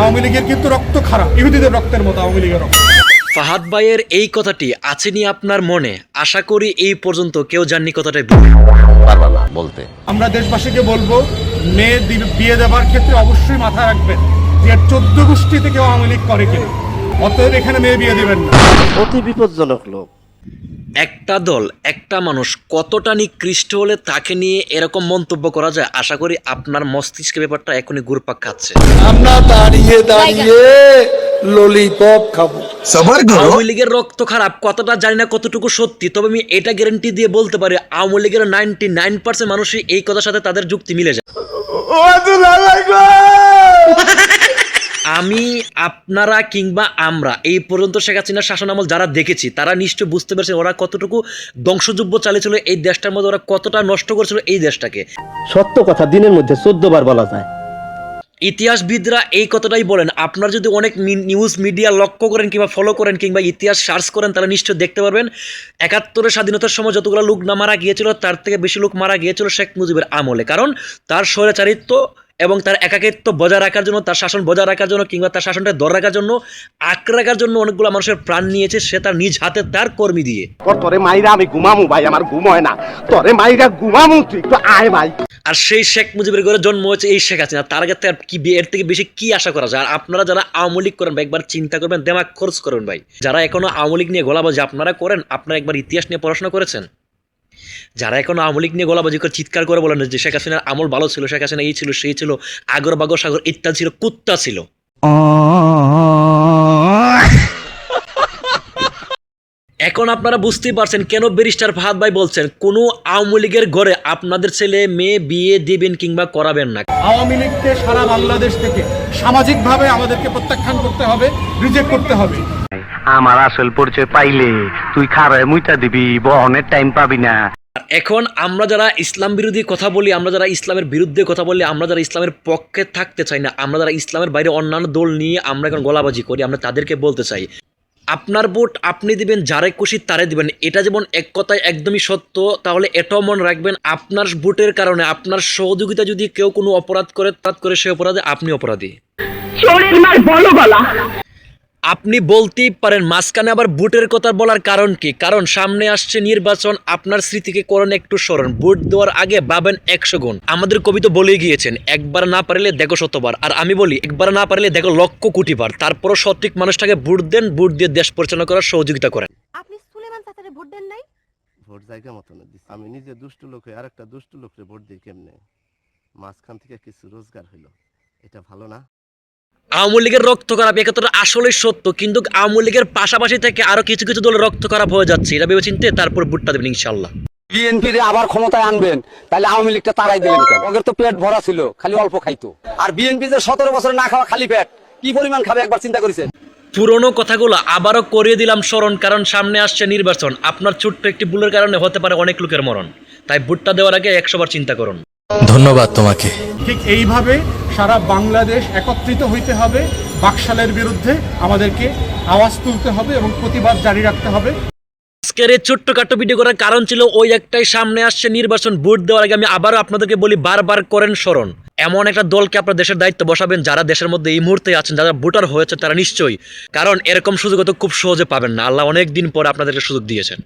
আওয়ামী লীগের কিন্তু রক্ত খারাপ, ইহুদিদের রক্তের মতো আওয়ামী লীগের রক্ত। ফাহাদ ভাইয়ের এই কথাটি আছেনি আপনার মনে? আশা করি এই পর্যন্ত কেউ জাননি কথাটাই পারবা না বলতে। আমরা দেশবাসীকে বলবো, মেয়ে বিয়ে দেওয়ার ক্ষেত্রে অবশ্যই মাথায় রাখবেন যে 14 গোষ্ঠীতে কেউ আওয়ামী লীগ করে কিনা। অতএব এখানে মেয়ে বিয়ে দেবেন না। অতি বিপজ্জনক লোক। একটা দল, একটা মানুষ কতটা নিকৃষ্ট হলে তাকে নিয়ে এরকম মন্তব্য করা যায়? আশা করি আপনার মস্তিষ্কে ব্যাপারটা এখনই ঘুরপাক খাচ্ছে। আমরা দাঁড়িয়ে দাঁড়িয়ে ললিপপ খাবো। আওয়ামী লীগের রক্ত খারাপ কথাটা জানি না কতটুকু সত্যি, তবে আমি এটা গ্যারান্টি দিয়ে বলতে পারি আওয়ামী লীগের 99% মানুষই এই কথার সাথে তাদের যুক্তি মিলে যায়। আমি, আপনারা কিংবা আমরা এই পর্যন্ত শেখ হাসিনার শাসন আমল যারা দেখেছি তারা নিশ্চয় বুঝতে পারছে ওরা কতটুকু ধ্বংসযুদ্ধ চালিয়েছিল এই দেশটার মধ্যে, ওরা কতটা নষ্ট করেছিল এই দেশটাকে। সত্য কথা দিনের মধ্যে 14 বার বলা যায়। ইতিহাসবিদরা এই কথাটাই বলেন। আপনারা যদি অনেক নিউজ মিডিয়া লক্ষ্য করেন কিংবা ফলো করেন কিংবা ইতিহাস সার্চ করেন তাহলে নিশ্চয় দেখতে পারবেন 71-এর স্বাধীনতার সময় যতগুলো লোক না মারা গিয়েছিল তার থেকে বেশি লোক মারা গিয়েছিল শেখ মুজিবের আমলে। কারণ তার স্বৈরাচারিত্ব এবং তার একাকিত্ব বজায় রাখার জন্য, তার শাসন বজায় রাখার জন্য কিংবা তার শাসনটা ধরে রাখার জন্য, আঁকড়ে রাখার জন্য অনেকগুলো মানুষের প্রাণ নিয়েছে সে তার নিজ হাতে তার কর্মী দিয়ে। তোরে মাইরা আমি ঘুমামু ভাই, আমার ঘুম হয় না। তোরে মাইরা ঘুমামু, তুই একটু আয় ভাই। আর সেই শেখ মুজিবের ঘরে জন্ম হয়েছে এই শেখ হাসিনা। তার কাছে আর কি এর থেকে বেশি কি আশা করা যায়? আর আপনারা যারা আওয়ামী লীগ করেন ভাই একবার চিন্তা করবেন, দেমাগ খরচ করবেন ভাই। যারা এখনো আওয়ামী লীগ নিয়ে গলাবাজি আপনারা করেন, আপনারা একবার ইতিহাস নিয়ে পড়াশোনা করেছেন? যারা এখন আওয়ামী লীগ নিয়ে গলাবাজি করে চিৎকার করে বলেন যে শেখ হাসিনার আমল ভালো ছিল, শেখ হাসিনা এই ছিল সেই ছিল, আগর বাগর সাগর ইত্যাদি ছিল, কুত্তা ছিল। এখন আপনারা বুঝতেই পারছেন কেন ব্যারিস্টার ফাহাদ ভাই বলছেন কোনো আওয়ামী লীগের ঘরে আপনাদের ছেলে মেয়ে বিয়ে দিবেন কিংবা করাবেন না। আওয়ামী লীগকে সারা বাংলাদেশ থেকে সামাজিকভাবে আমাদেরকে প্রত্যাখ্যান করতে হবে, রিজেক্ট করতে হবে। আমার আসল পরিচয় পাইলে তুই খারায় মুইটা দিবি, বহনের টাইম পাবি না। এখন আমরা যারা ইসলাম বিরোধী কথা বলি, আমরা যারা ইসলামের বিরুদ্ধে কথা বলি, আমরা যারা ইসলামের পক্ষে থাকতে চাই না, আমরা যারা ইসলামের বাইরে অন্যান্য দল নিয়ে আমরা এখন গলাবাজি করি, আমরা তাদেরকে বলতে চাই আপনার ভোট আপনি দিবেন যারে খুশি তারে দিবেন। এটা যেমন এক কথায় একদমই সত্য, তাহলে এটাও মনে রাখবেন আপনার ভোটের কারণে আপনার সহযোগিতা যদি কেউ কোনো অপরাধ করে তাৎ করে সে অপরাধে আপনি অপরাধী। আপনি বলতেই পারেন মাঝখানে আবার ভোটের কথা বলার কারণ কি? কারণ সামনে আসছে নির্বাচন, আপনার স্মৃতিকে করেন একটু স্মরণ। ভোট দেওয়ার আগে ভাবেন 100 গুণ। আমাদের কবি তো বলেই গিয়েছেন একবার না পারলে দেখো শতবার, আর আমি বলি একবার না পারলে দেখো লক্ষ কোটিবার। তারপরও সঠিক মানুষটাকে ভোট দেন, ভোট দিয়ে দেশ পরিচালনা করার সহযোগিতা করেন। আপনি সুলেমান চাচারে ভোট দেন নাই? ভোট জায়গা মতো না দিছি। আমি নিজে দুষ্টু লোক হয়ে আরেকটা দুষ্টু লোকরে ভোট দিই কেমনে? মাঝখান থেকে কিছু রোজগার হইলো, এটা ভালো না? আওয়ামী লীগের রক্ত খারাপ একথা আসলে সত্য, কিন্তু আওয়ামী লীগের পাশাপাশি থেকে আরো কিছু কিছু দলের রক্ত খারাপ হয়ে যাচ্ছে। এটা ভেবে চিন্তে তারপর ভোটটা দেবেন ইনশাল্লাহ। বিএনপির আবার ক্ষমতায় আনবেন, তাহলে আওয়ামী লীগটা তারাই দিলেন কেন? ওদের তো পেট ভরা ছিল, খালি অল্প খাইতো। আর বিএনপি যে 17 বছর না খাওয়া খালি পেট, কি পরিমাণ খাবে একবার চিন্তা করেছেন? পুরনো কথাগুলো আবারও করিয়ে দিলাম স্মরণ, কারণ সামনে আসছে নির্বাচন। আপনার ছোট্ট একটি ভুলের কারণে হতে পারে অনেক লোকের মরণ, তাই ভোটটা দেওয়ার আগে 100 বার চিন্তা করুন। ধন্যবাদ তোমাকে। ঠিক এইভাবে সারা বাংলাদেশ একত্রিত হইতে হবে, বাকশালের বিরুদ্ধে আমাদেরকে আওয়াজ তুলতে হবে এবং প্রতিবাদ জারি রাখতে হবে। আজকের এই ছোট্টখাটো ভিডিও করার কারণ ছিল ওই একটাই, সামনে আসছে নির্বাচন। ভোট দেওয়ার আগে আমি আবারও আপনাদেরকে বলি বারবার করেন স্মরণ, এমন একটা দলকে আপনার দেশের দায়িত্ব বসাবেন যারা দেশের মধ্যে এই মুহূর্তে আছেন, যারা ভোটার হয়েছে তারা নিশ্চয়ই, কারণ এরকম সুযোগ তো খুব সহজে পাবেন না। আল্লাহ অনেক দিন পর আপনাদেরকে সুযোগ দিয়েছেন।